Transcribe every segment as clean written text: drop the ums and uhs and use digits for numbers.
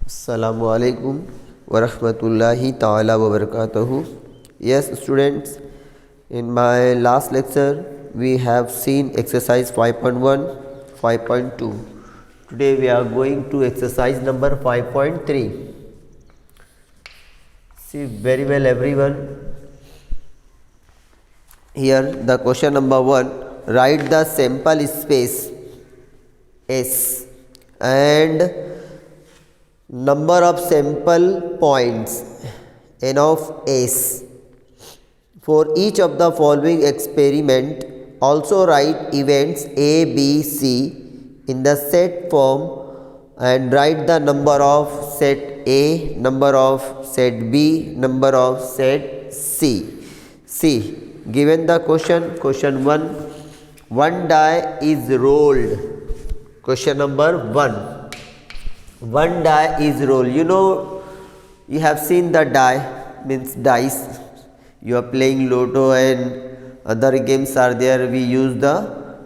Assalamu alaikum wa rahmatullahi ta'ala wa barakatuhu. Yes, students, in my last lecture we have seen exercise 5.1, 5.2. Today we are going to exercise number 5.3. See very well everyone. Here the question number 1, write the sample space S and number of sample points n of S for each of the following experiment. Also write events A, B, C in the set form and write the number of set A, number of set B, number of set C. See, given the question 1, one die is rolled. Question number 1. One die is rolled. You have seen the die, means dice. You are playing Lotto and other games are there. We use the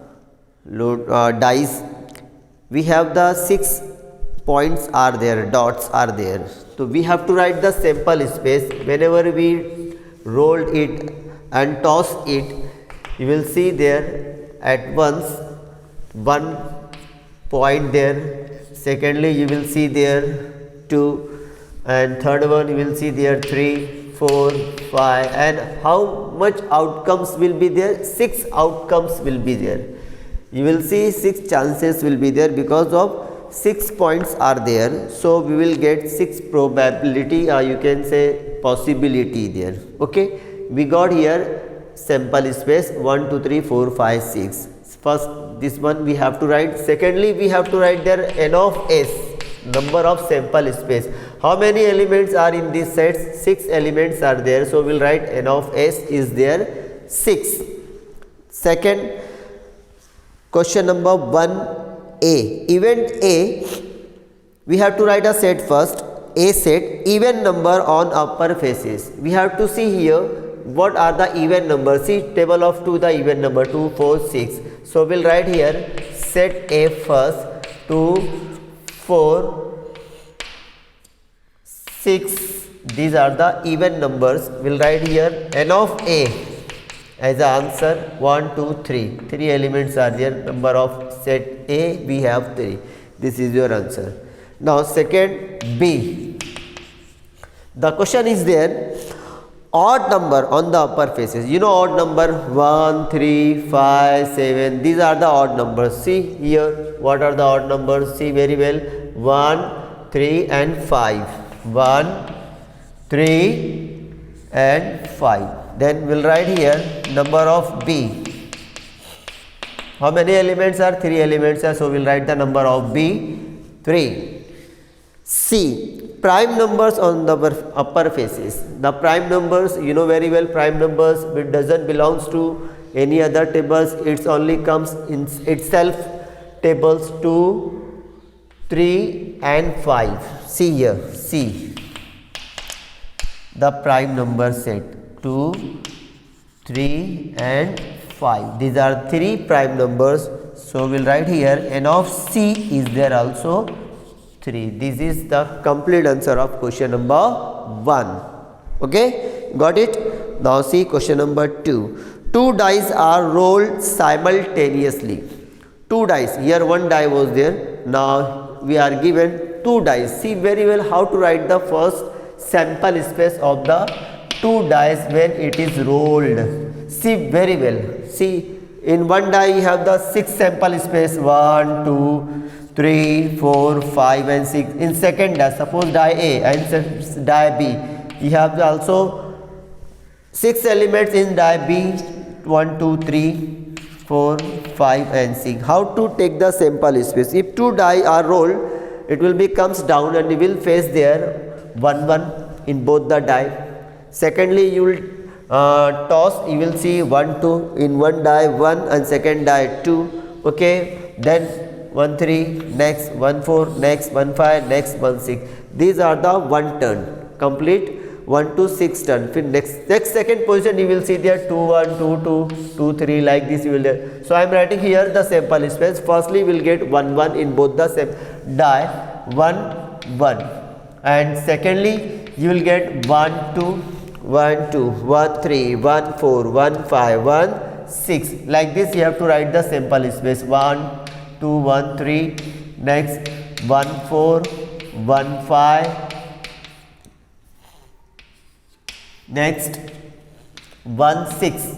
dice. We have the 6 points are there, dots are there. So we have to write the sample space. Whenever we rolled it and toss it, you will see there at once 1 point there. Secondly, you will see there 2, and third one you will see there 3, 4, 5, and how much outcomes will be there? 6 outcomes will be there. You will see 6 chances will be there because of 6 points are there. So we will get 6 probability, or you can say possibility there. Okay, we got here sample space 1, 2, 3, 4, 5, 6. First this one we have to write. Secondly, we have to write there n of S, number of sample space. How many elements are in this set? 6 elements are there. So we will write n of S is there 6. Second, question number 1A. Event A, we have to write a set first. A set, even number on upper faces. We have to see here what are the even numbers. See table of 2, the even number 2, 4, 6. So we'll write here set A first, 2, 4, 6. These are the even numbers. We'll write here n of A as the answer 1, 2, 3. 3 elements are there. Number of set A we have 3. This is your answer. Now second B. The question is there. Odd number on the upper faces. Odd number 1, 3, 5, 7. These are the odd numbers. See here what are the odd numbers. See very well. 1, 3 and 5. 1, 3 and 5. Then we'll write here number of B. How many elements are? 3 elements are. So we'll write the number of B 3. C. Prime numbers on the upper faces. The prime numbers, very well, prime numbers, it doesn't belongs to any other tables. It only comes in itself tables 2, 3 and 5. See here, see the prime number set 2, 3 and 5. These are 3 prime numbers. So we'll write here n of C is there also 3. This is the complete answer of question number 1. Okay, got it? Now see question number 2. 2 dice are rolled simultaneously. 2 dice. Here 1 die was there. Now we are given 2 dice. See very well how to write the first sample space of the 2 dice when it is rolled. See very well. See in 1 die you have the 6 sample space 1, 2, 3, 4, 5 and 6. In second die, suppose die A and die B, you have also 6 elements in die B 1, 2, 3, 4, 5 and 6. How to take the sample space? If 2 die are rolled, it will be comes down and you will face there 1, 1 in both the die. Secondly, you will toss, you will see 1, 2 in 1 die 1 and second die 2. Okay, then 1, 3, next 1, 4, next 1, 5, next 1, 6. These are the 1 turn. Complete 1 to 6 turn. Next second position you will see there 2, 1, 2, 2, 2, 3 like this you will there. So I am writing here the sample space. Firstly we will get 1, 1 in both the same die 1, 1. and secondly you will get 1 2 1 2 1 3 1 4 1 5 1 6. Like this you have to write the sample space 1 2 1 3, next 1 4 1 5, next 1 6.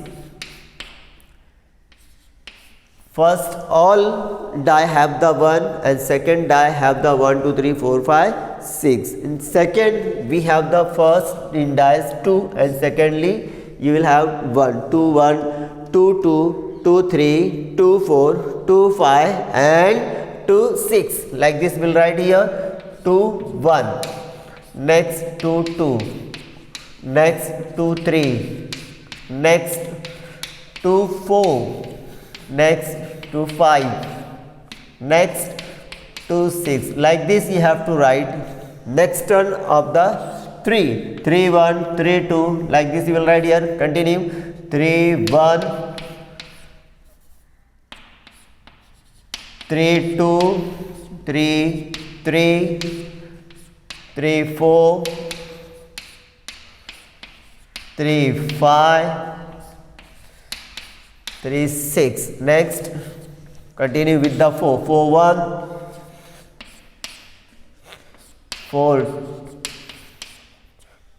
First all die have the 1 and second die have the 1 2 3 4 5 6. In second we have the first in dies 2 and secondly you will have 1 2 1 2 2 2 3 2 4 2 5 and 2 6. Like this we'll write here 2 1, next 2 2, next 2 3, next 2 4, next 2 5, next 2 6. Like this you have to write next turn of the 3 3 1 3 2. Like this you will write here. Continue 3 1 3 2 3 3 3 4 3 5 3 6. Next continue with the 4 4 1 4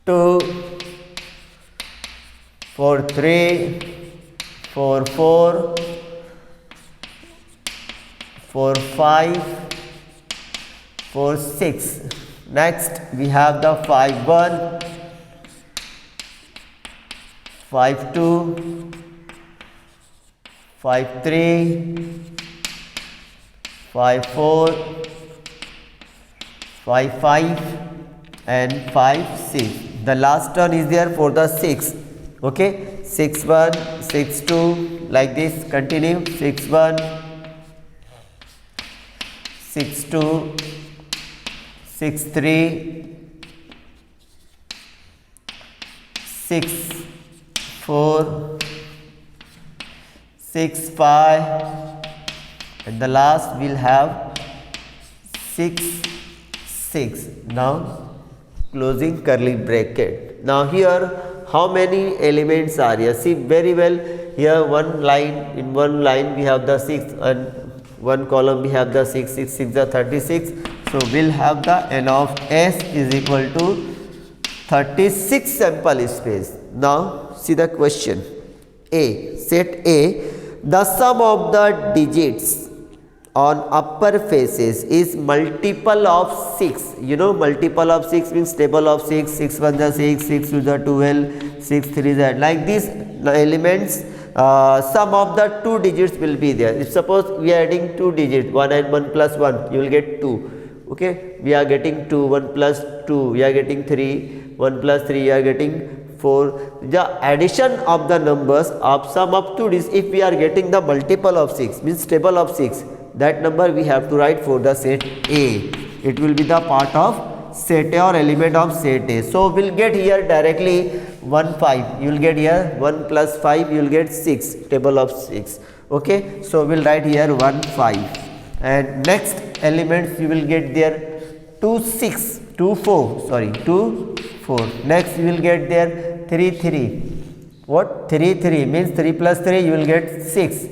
2 4 3 4 4 4 5 4 6. Next we have the 5 1 5 2 5 3 5 4 5 5 and 5 6. The last turn is there for the 6. Okay, 6 1 6 2. Like this continue 6 1 6 2 6 3 6 4 6 5 and the last will have 6 6. Now closing curly bracket. Now here how many elements are here? See very well here, one line, in one line we have the 6 and one column we have the 6 6 6 are 36. So we'll have the n of s is equal to 36 sample space. Now see the question. A, set A, the sum of the digits on upper faces is multiple of 6. You know multiple of 6 means table of 6, 6 1 is 6, 6 2 is 12, 6 3 is like this elements. Sum of the two digits will be there. If suppose we are adding two digits 1 and 1 plus 1, you will get 2. Okay, we are getting 2, 1 plus 2, we are getting 3, 1 plus 3, we are getting 4. The addition of the numbers of sum of two digits, if we are getting the multiple of 6 means table of 6, that number we have to write for the set A. It will be the part of set A or element of set A. So we'll get here directly 1 5. You will get here 1 plus 5, you will get 6, table of 6. Okay, so we'll write here 1 5. And next elements you will get there 2 6, 2 4, sorry 2 4. Next you will get there 3 3. What? 3 3 means 3 plus 3 you will get 6.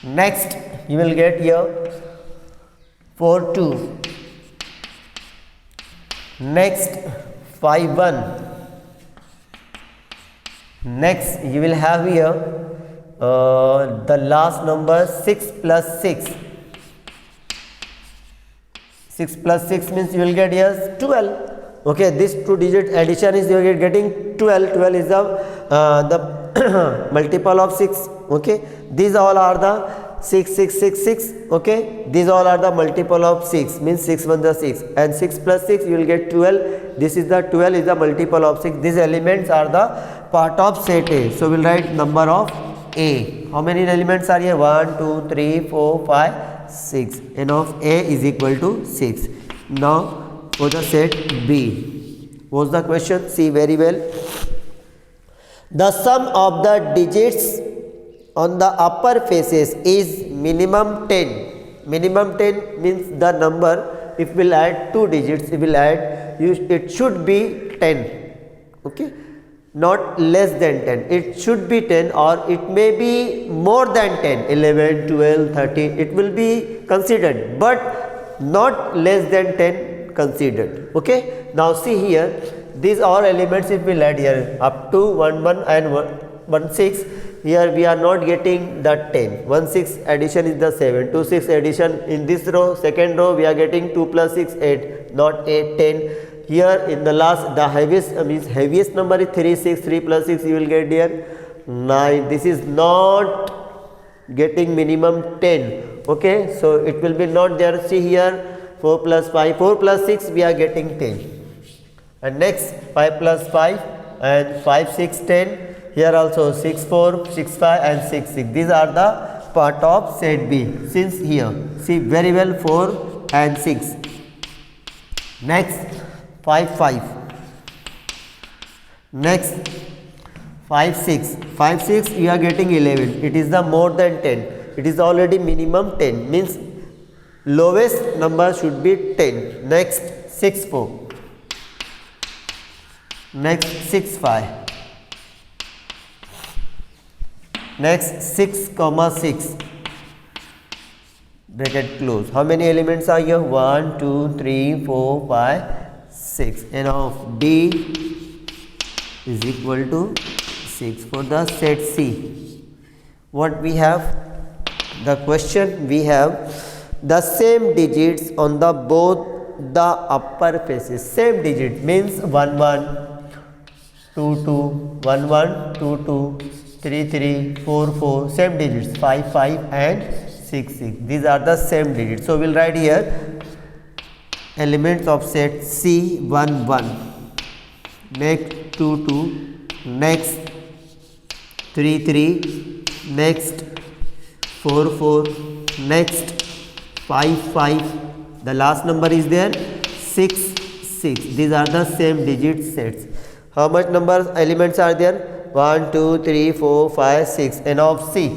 Next you will get here 4 2. Next 5 1. Next you will have here the last number 6 plus 6. 6 plus 6 means you will get here 12. Okay, this two digit addition is you are getting 12. 12 is the multiple of 6. Okay, these all are the 6 6 6 6. Okay, these all are the multiple of 6 means 6 1 the 6 and 6 plus 6 you will get 12. This is the 12 is the multiple of 6. These elements are the part of set A. So we'll write number of A. How many elements are here? 1 2 3 4 5 6. N of A is equal to 6. Now for the set B, what's the question? See very well. The sum of the digits on the upper faces is minimum 10. Minimum 10 means the number if we'll add 2 digits, it will add, it should be 10, okay, not less than 10, it should be 10, or it may be more than 10, 11, 12, 13, it will be considered, but not less than 10 considered, okay. Now see here, these are elements if we add here up to 1 1 and 1 6, here we are not getting the 10, 1 6 addition is the 7, 2 6 addition in this row, second row we are getting 2 plus 6 8, not 8 10. Here in the last, the heaviest means heaviest number is 3 6, 3 plus 6 you will get here 9. This is not getting minimum 10, okay, so it will be not there. See here 4 plus 5, 4 plus 6 we are getting 10, and next 5 plus 5 and 5 6 10, here also 6 4 6 5 and 6 6, these are the part of set B. Since here see very well 4 and 6, next 5 5, next 5 6, 5 6 you are getting 11, it is the more than 10, it is already minimum 10, means lowest number should be 10. Next 6 4, next 6 5, next 6 comma 6, bracket close. How many elements are here? 1 2 3 4 5 6, and of D is equal to 6 for the set C. What we have? The question we have the same digits on the both the upper faces. Same digit means 1 1 2 2, 1 1 2 2, 3 3, 4 4, same digits 5 5 and 6 6, these are the same digits. So we'll write here elements of set C 1 1, next 2 2, next 3 3, next 4 4, next 5 5, the last number is there 6 6, these are the same digit sets. How much numbers elements are there? 1 2 3 4 5 6, and of C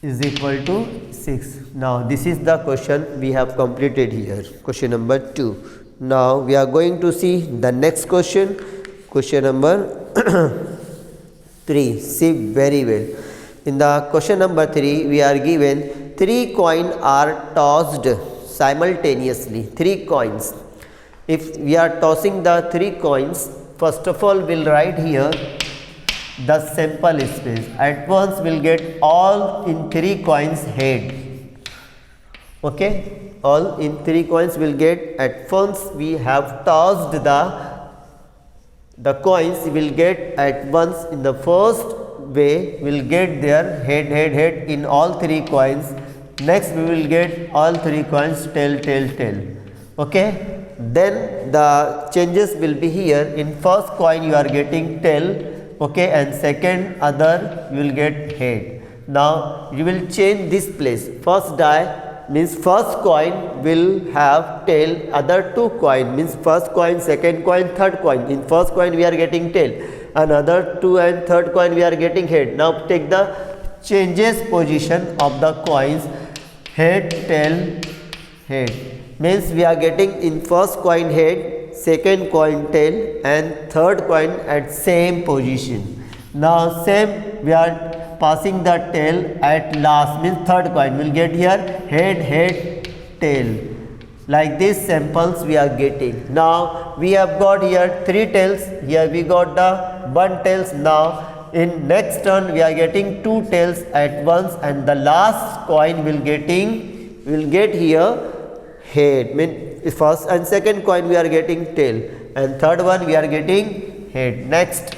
is equal to 6. Now this is the question we have completed here, question number 2. Now we are going to see the next question, question number 3. See very well. In the question number 3 we are given 3 coins are tossed simultaneously, 3 coins. If we are tossing the 3 coins, first of all we'll write here the sample space. At once we'll get all in 3 coins head, okay, all in 3 coins will get. At once we have tossed the coins, will get at once in the first way will get their head head in all 3 coins. Next we will get all 3 coins tail tail tail, okay. Then the changes will be here. In first coin you are getting tail, okay, and second other you will get head. Now you will change this place. First die means first coin will have tail, other 2 coin means first coin, second coin, third coin. In first coin we are getting tail, another 2 and third coin we are getting head. Now take the changes position of the coins, head tail head, means we are getting in first coin head, second coin tail, and third coin at same position. Now same we are passing the tail at last, means third coin will get here head head tail. Like this samples we are getting. Now we have got here 3 tails, here we got the 1 tails. Now in next turn we are getting 2 tails at once, and the last coin will get here head, mean first and second coin we are getting tail, and third one we are getting head. Next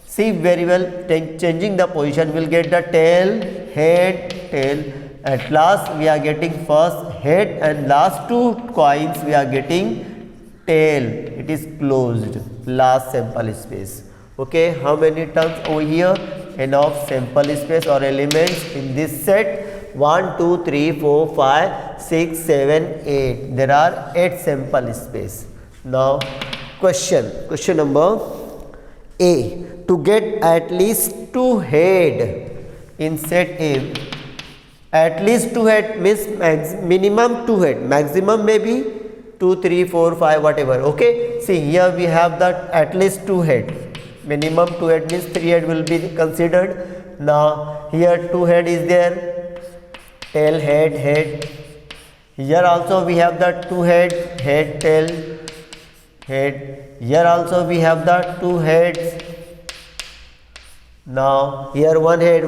see very well, changing the position will get the tail head tail. At last we are getting first head, and last 2 coins we are getting tail. It is closed, last sample space, okay. How many terms over here? Enough sample space or elements in this set. 1 2 3 4 5 6 7 8, there are 8 sample space. Now question number A. To get at least 2 head in set A, At least 2 head means minimum 2 head, maximum may be 2, 3, 4, 5, whatever. Okay, see here we have that at least 2 head, minimum 2 head means 3 head will be considered. Now here 2 head is there, tail, head. Here also we have that 2 head, tail, head. Here also we have that 2 heads. Now here one head.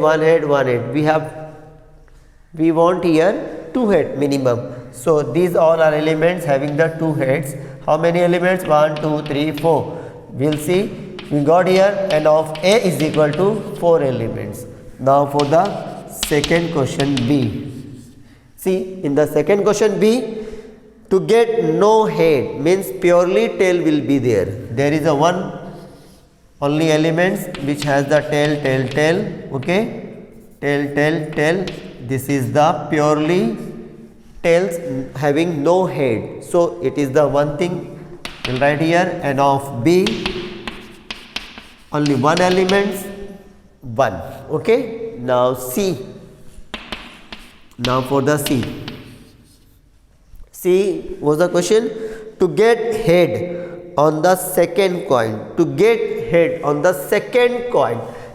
We want here 2 head minimum. So these all are elements having the 2 heads. How many elements? 1, 2, 3, 4. We'll see. We got here n of A is equal to 4 elements. Now for the second question B. See, in the second question B, to get no head means purely tail will be there. There is a one only elements which has the tail. Okay, tail. This is the purely tails having no head. So it is the one thing. We'll write here n of B. Only one elements, 1. Okay. Now C. Now for the C. C was the question. To get head on the second coin.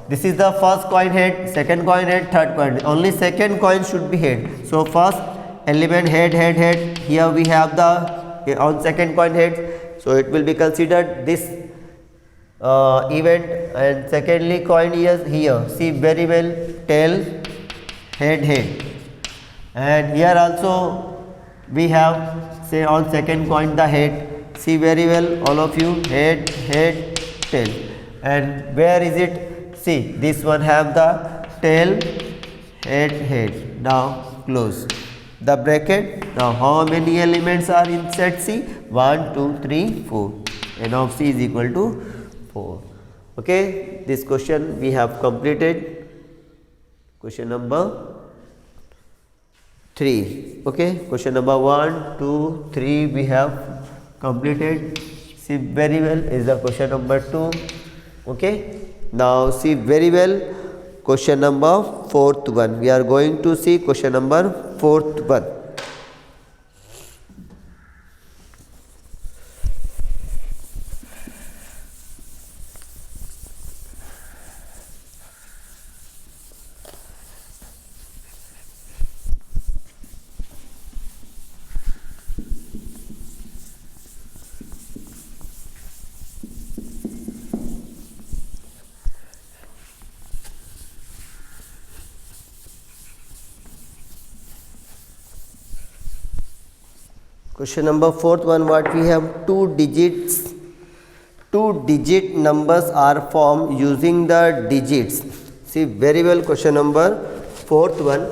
This is the first coin head, second coin head, third coin. Only second coin should be head. So first element head. Here we have the on second coin head. So it will be considered this event. And secondly coin is here. See very well, tail, head. And here also we have, say on second coin the head. See very well all of you, head, tail. And where is it? See, this one have the tail, head. Now close the bracket. Now how many elements are in set C? 1, 2, 3, 4. N of C is equal to 4. Okay, this question we have completed. Question number 3. Okay, question number 1, 2, 3 we have completed. See very well is the question number 2. Okay, now see very well question number 4th one. We are going to see question number 4th one. Question number 4th one, what we have, 2 digit numbers are formed using the digits. See very well question number 4th one,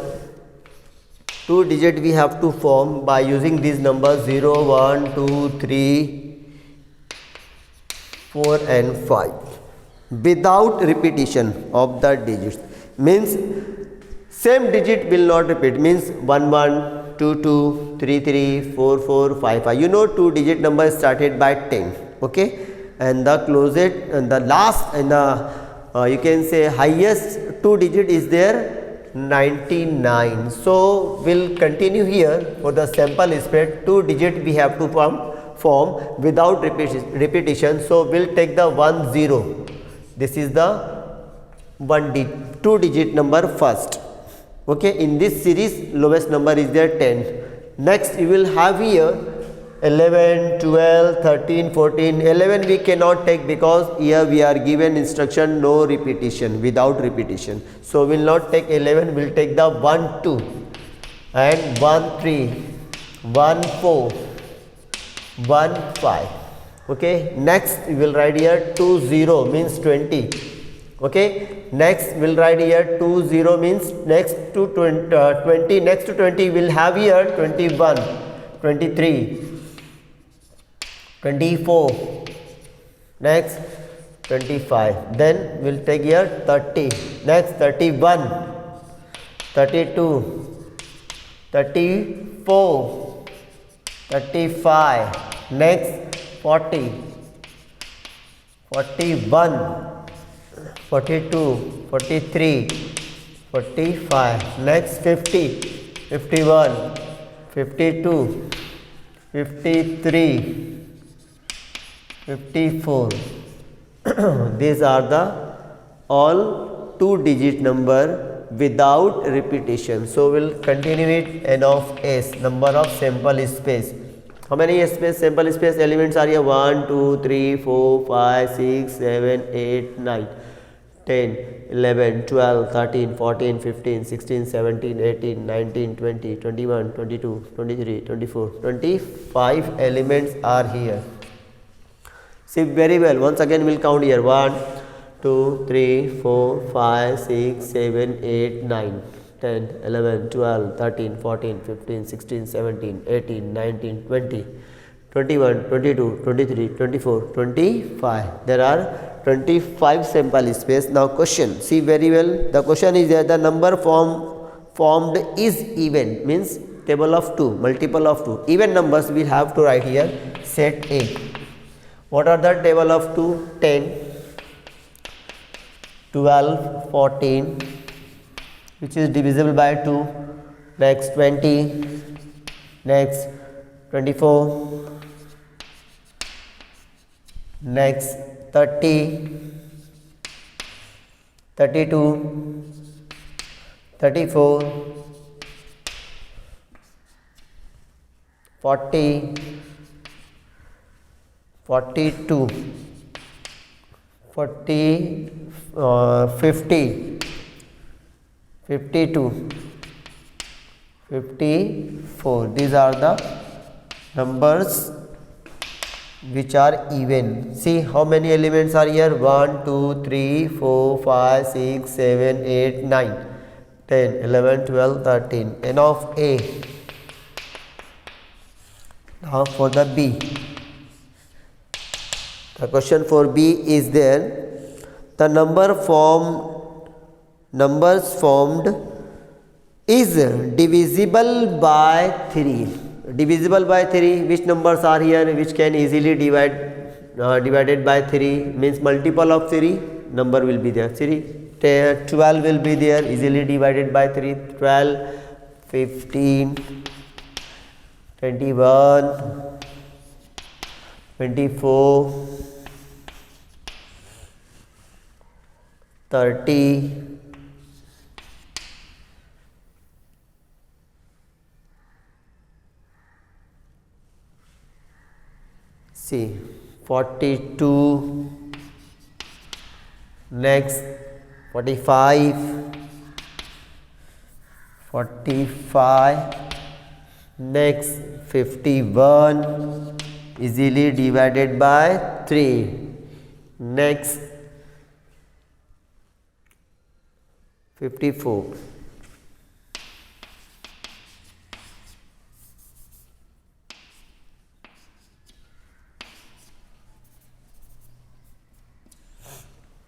2 digit we have to form by using these numbers 0, 1, 2, 3, 4 and 5 without repetition of the digits. Means same digit will not repeat, means 1, 1, 2, 2, 3, 3, 4, 4, 5, 5. You know 2 digit number started by 10. Okay, and the closest and the last and the you can say highest 2 digit is there 99. So we'll continue here for the sample spread. 2 digit we have to form without repetition. So we'll take the 1, 0. This is the 2 digit number first. Okay, in this series lowest number is there 10. Next you will have here 11, 12, 13, 14. 11 we cannot take because here we are given instruction no repetition, without repetition. So we will not take 11, we will take the 1, 2 and 1, 3, 1, 4, 1, 5. Okay, next we will write here 2, 0 means 20. Okay, next we will write here 2, 0 means next to 20. Next to 20 we will have here 21, 23, 24, next 25. Then we will take here 30, next 31, 32, 34, 35, next 40, 41, 42, 43, 45, next 50, 51, 52, 53, 54. These are the all 2-digit number without repetition. So we'll continue it. N of S, number of sample space. How many sample space elements are here? 1, 2, 3, 4, 5, 6, 7, 8, 9, 10, 11, 12, 13, 14, 15, 16, 17, 18, 19, 20, 21, 22, 23, 24, 25 elements are here. See very well. Once again we'll count here. 1, 2, 3, 4, 5, 6, 7, 8, 9, 10, 11, 12, 13, 14, 15, 16, 17, 18, 19, 20, 21, 22, 23, 24, 25. There are 25 sample space. Now question. See very well. The question is that the number formed is even, means table of 2, multiple of 2. Even numbers we have to write here. Set A. What are the table of 2? 10, 12, 14, which is divisible by 2. Next 20, next 24, next 30, 32, 34, 40, 42, 50, 52, 54. These are the numbers which are even. See how many elements are here? 1, 2, 3, 4, 5, 6, 7, 8, 9, 10, 11, 12, 13. N of A. Now for the B. The question for B is there. The numbers formed is divisible by 3. Divisible by 3. Which numbers are here which can easily divided by 3? Means multiple of 3. Number will be there. 12 will be there, easily divided by 3. 12, 15, 21, 24, 30, 42, next 45, 45, next 51, easily divided by 3. Next 54.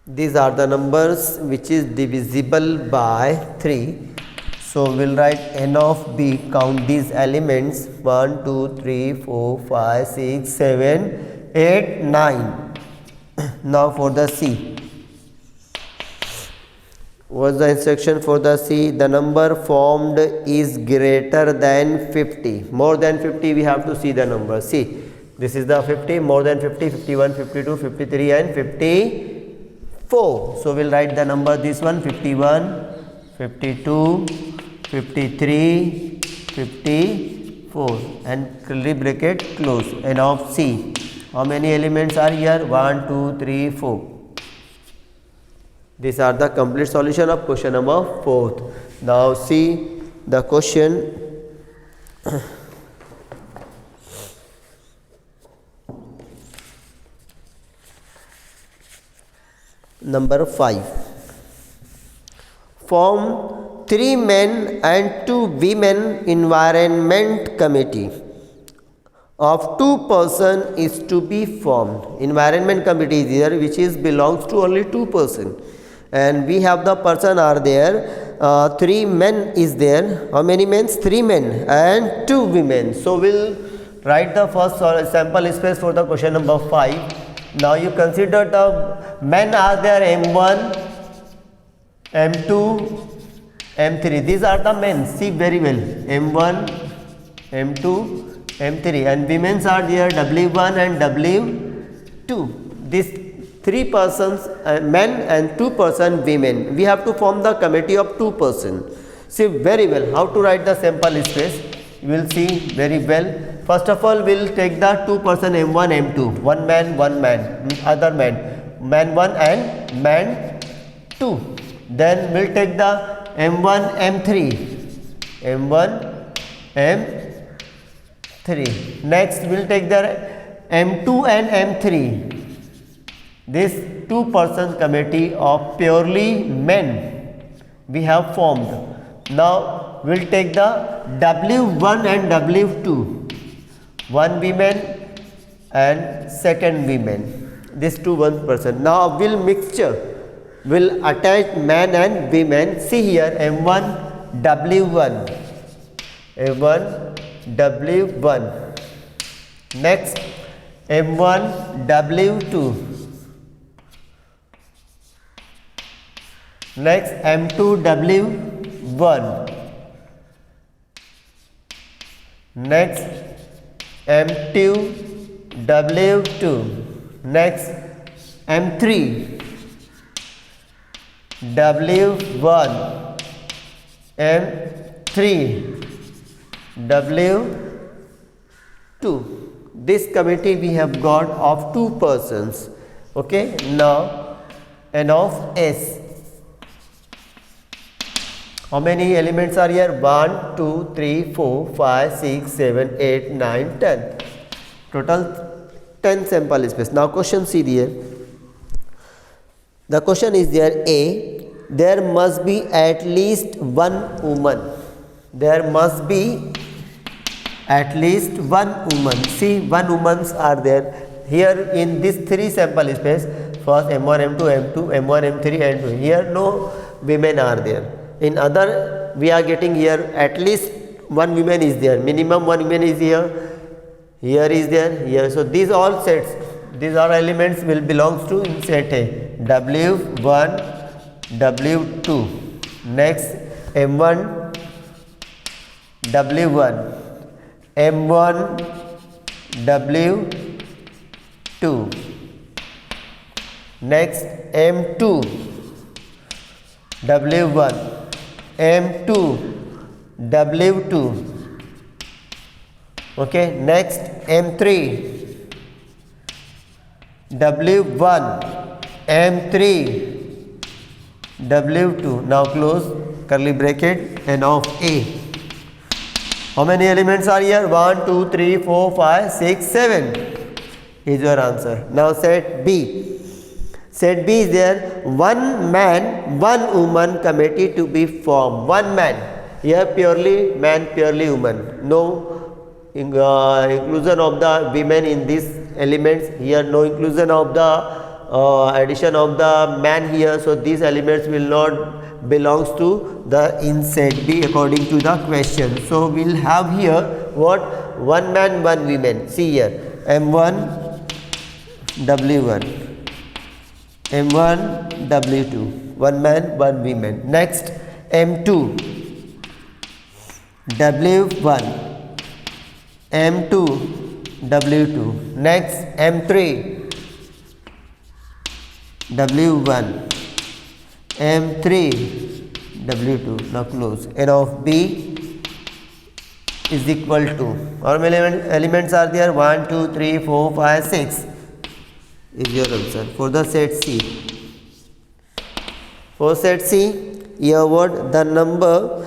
These are the numbers which is divisible by 3. So we'll write N of B, count these elements 1, 2, 3, 4, 5, 6, 7, 8, 9. Now for the C. What's the instruction for the C? The number formed is greater than 50. More than 50 we have to see the number. See, this is the 50, more than 50, 51, 52, 53 and 54. So we'll write the number this one 51, 52, 53, 54 and curly bracket close. N of C. How many elements are here? 1, 2, 3, 4. These are the complete solution of question number 4. Now see the question. Number 5. Form 3 men and 2 women environment committee of 2 persons is to be formed. Environment committee is here which is belongs to only 2 persons. And we have the person are there. 3 men is there. How many men? 3 men and 2 women. So we'll write the first sample space for the question number 5. Now you consider the men are there M1, M2, M3. These are the men. See very well. M1, M2, M3, and women's are there W1 and W2. These 3 persons men and 2 person women. We have to form the committee of 2 person. See very well how to write the sample space. You will see very well. First of all, we will take the 2 person M1, M2. One man, other man. Man 1 and man 2. Then we will take the M1, M3. M1, M3. Next, we will take the M2 and M3. This 2 person committee of purely men we have formed. Now we will take the W1 and W2. One women and second women. This 1 person. Now we will mixture. We will attach man and women. See here M1 W1. M1 W1. Next M1 W2. Next M2 W1. Next M2 W2. Next M3 W1. M3 W2. This committee we have got of 2 persons. Okay. Now N of S. How many elements are here? 1, 2, 3, 4, 5, 6, 7, 8, 9, 10. Total 10 sample space. Now question see there. The question is there A. There must be at least 1 woman. There must be at least 1 woman. See 1 women are there. Here in this 3 sample space. First M1, M2, M2, M1, M3 and here no women are there. In other we are getting here at least 1 woman is there, minimum 1 woman is here, here is there, here. So these all sets, these are elements will belongs to in set A. W1, W2. Next M1 W1, M1 W2. Next M2 W1, M2 W2. Okay. Next M3 W1, M3 W2. Now close curly bracket N of A. How many elements are here? 1, 2, 3, 4, 5, 6, 7 is your answer. Now set B. Set B is there 1 man, 1 woman committee to be formed. 1 man. Here purely man, purely woman. No inclusion of the women in these elements. Here no inclusion of the addition of the man here. So these elements will not belongs to the in set B according to the question. So we will have here what? 1 man, 1 woman. See here M1 W1. M1 W2, 1 man, 1 woman. Next M2 W1, M2 W2. Next M3 W1, M3 W2. Now close. N of B is equal to, how many elements are there? 1, 2, 3, 4, 5, 6 is your answer for the set C. For set C, here what? The number,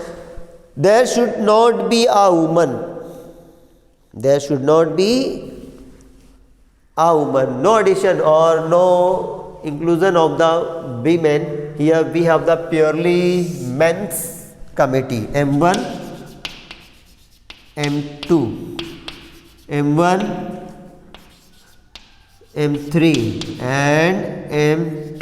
there should not be a woman. There should not be a woman. No addition or no inclusion of the women. Here we have the purely men's committee. M1, M2, M1, M3 and M2,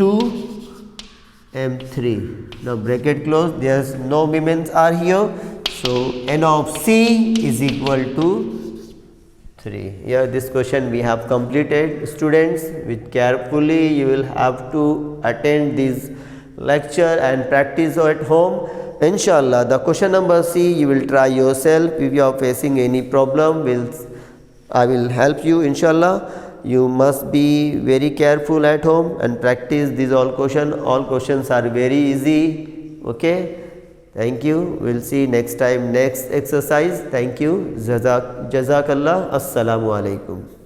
M3. Now bracket close. There's no women are here. So N of C is equal to 3. Here this question we have completed. Students, with carefully you will have to attend this lecture and practice at home. Inshallah, the question number C you will try yourself. If you are facing any problem, I will help you. Inshallah, you must be very careful at home and practice these all questions. All questions are very easy. Okay. Thank you. We'll see next time next exercise. Thank you. Jazakallah. Assalamu alaikum.